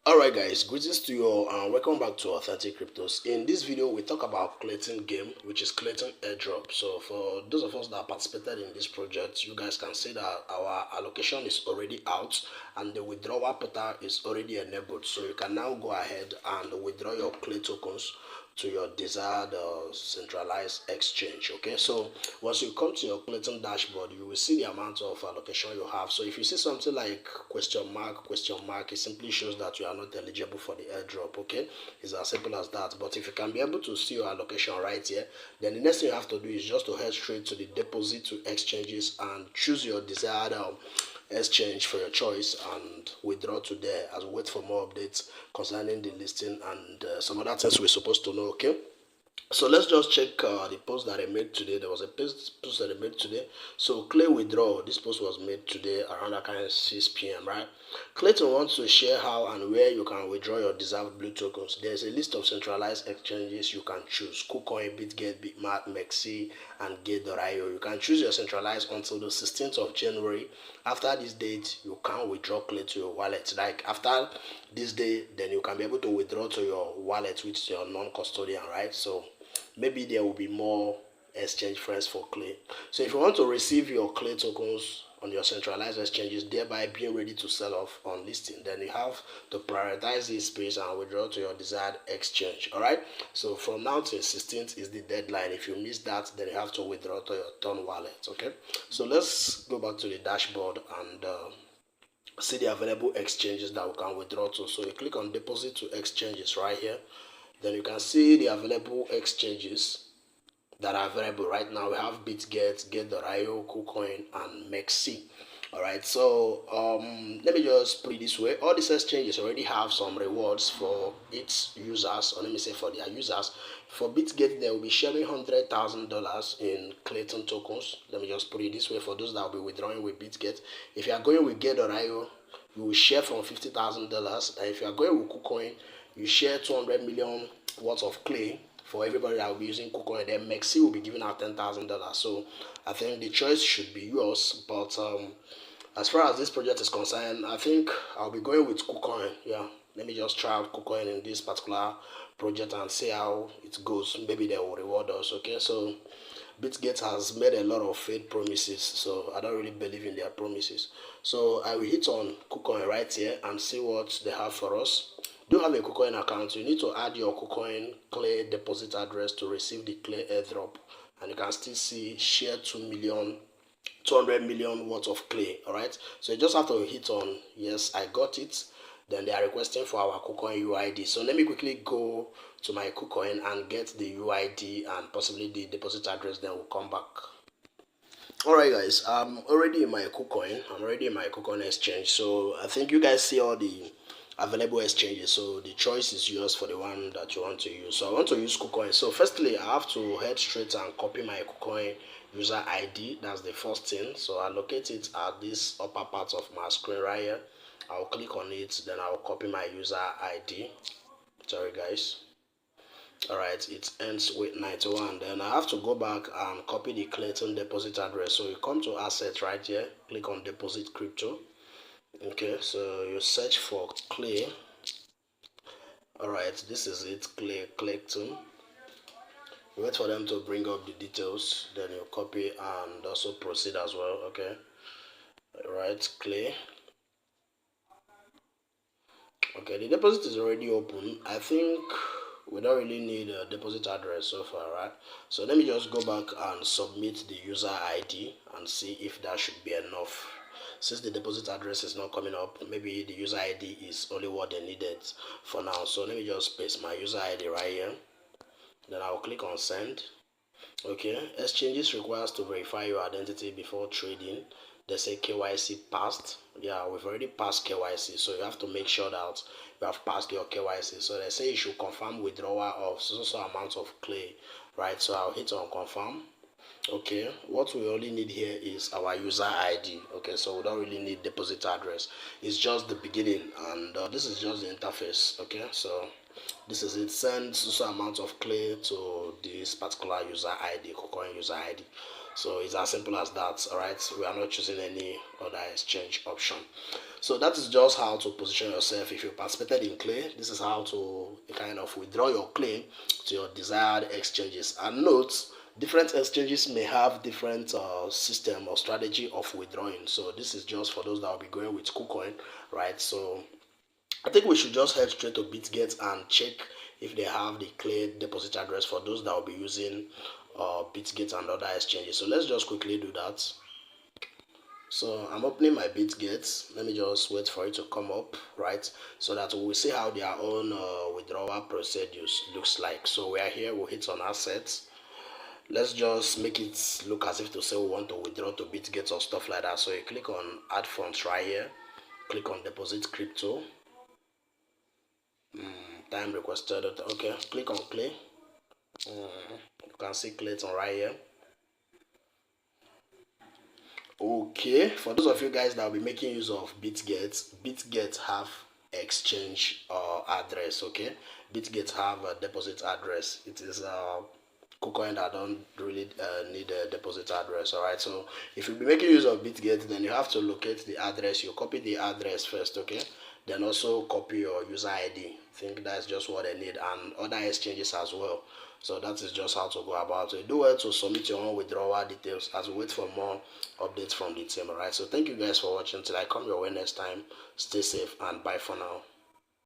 Alright guys, greetings to you all and welcome back to Authentic Cryptos. In this video we talk about Clayton game, which is Clayton airdrop. So for those of us that participated in this project, you guys can see that our allocation is already out and the withdrawal portal is already enabled. So you can now go ahead and withdraw your Clay tokens to your desired centralized exchange. Okay, so once you come to your Clayton dashboard, you will see the amount of allocation you have. So if you see something like question mark, it simply shows that you are not eligible for the airdrop. Okay, it's as simple as that. But if you can be able to see your allocation right here, then the next thing you have to do is just to head straight to the deposit to exchanges and choose your desired exchange for your choice and withdraw to there as we wait for more updates concerning the listing and some other things we're supposed to know. Okay, so let's just check the post that I made today. There was a post that I made today. So Clay withdrawal. This post was made today around that kind of 6 p.m. right? Clayton wants to share how and where you can withdraw your deserved blue tokens. There's a list of centralized exchanges you can choose: KuCoin, BitGet, Bitmart, Mexi, and Gate.io. You can choose your centralized until the 16th of January. After this date, you can withdraw Clay to your wallet. Like after this day, then you can be able to withdraw to your wallet, which is your non-custodian, right? So maybe there will be more exchange friends for Clay. So if you want to receive your Clay tokens on your centralized exchanges, thereby being ready to sell off on listing, then you have to prioritize this space and withdraw to your desired exchange. All right, so from now to 16th is the deadline. If you miss that, then you have to withdraw to your Ton wallet. Okay, so let's go back to the dashboard and see the available exchanges that we can withdraw to. So you click on deposit to exchanges right here. Then you can see the available exchanges that are available right now. We have BitGet, Gate.io, KuCoin, and Mexi. Alright, so let me just put it this way. All these exchanges already have some rewards for its users, or let me say for their users. For BitGet, they will be sharing $100,000 in Clayton tokens. Let me just put it this way for those that will be withdrawing with BitGet. If you are going with Gate.io, you will share from $50,000, and if you are going with KuCoin, you share 200 million worth of Clay for everybody that will be using KuCoin. Then Mexi will be giving out $10,000. So I think the choice should be yours. But as far as this project is concerned, I think I'll be going with KuCoin. Yeah, let me just try out KuCoin in this particular project and see how it goes. Maybe they will reward us. Okay, so BitGet has made a lot of fake promises, so I don't really believe in their promises. So I will hit on KuCoin right here and see what they have for us. Do you have a KuCoin account? You need to add your KuCoin Clay deposit address to receive the Clay airdrop, and you can still see share 200 million worth of Clay. All right, so you just have to hit on yes, I got it. Then they are requesting for our KuCoin UID. So let me quickly go to my KuCoin and get the UID and possibly the deposit address. Then we'll come back. Alright guys, I'm already in my KuCoin exchange. So I think you guys see all the available exchanges. So the choice is yours for the one that you want to use. So I want to use KuCoin. So firstly, I have to head straight and copy my KuCoin user ID. That's the first thing. So I locate it at this upper part of my screen right here. I'll click on it, then I'll copy my user ID. Sorry guys. Alright, it ends with 91. Then I have to go back and copy the Clayton deposit address. So you come to assets right here, click on deposit crypto. Okay, so you search for Clay. Alright, this is it, Clayton. Wait for them to bring up the details, then you copy and also proceed as well. Okay, alright, Clay. Okay, the deposit is already open. I think we don't really need a deposit address so far, right? So let me just go back and submit the user ID and see if that should be enough. Since the deposit address is not coming up, maybe the user ID is only what they needed for now. So let me just paste my user ID right here. Then I'll click on send. Okay, exchanges requires to verify your identity before trading. They say KYC passed. Yeah, we've already passed KYC, so you have to make sure that you have passed your KYC. So they say you should confirm withdrawal of so amount of Clay, right? So I'll hit on confirm. Okay, what we only need here is our user ID. Okay, so we don't really need deposit address. It's just the beginning, and this is just the interface. Okay, so this is it. Send so amount of Clay to this particular user ID, KuCoin user ID. So it's as simple as that. All right, we are not choosing any other exchange option. So that is just how to position yourself. If you participated in clay, this is how to kind of withdraw your clay to your desired exchanges. And note, different exchanges may have different system or strategy of withdrawing. So this is just for those that will be going with KuCoin, right? So I think we should just head straight to BitGet and check if they have the clay deposit address for those that will be using BitGet and other exchanges. So let's just quickly do that. So I'm opening my BitGet. Let me just wait for it to come up, right? So that we'll see how their own withdrawal procedures looks like. So we are here, we'll hit on assets. Let's just make it look as if to say we want to withdraw to BitGet or stuff like that. So you click on add funds right here. Click on deposit crypto. Time requested. Okay, click on clay. You can see Clayton right here. Okay, for those of you guys that will be making use of BitGet have exchange address. Okay, BitGet have a deposit address. It is KuCoin that don't really need a deposit address. All right, so if you be making use of BitGet, then you have to locate the address. You copy the address first, okay, then also copy your user ID. I think that's just what they need, and other exchanges as well. So that is just how to go about it. Do well to submit your own withdrawal details as we wait for more updates from the team. All right, so thank you guys for watching. Till I come your way next time, stay safe and bye for now.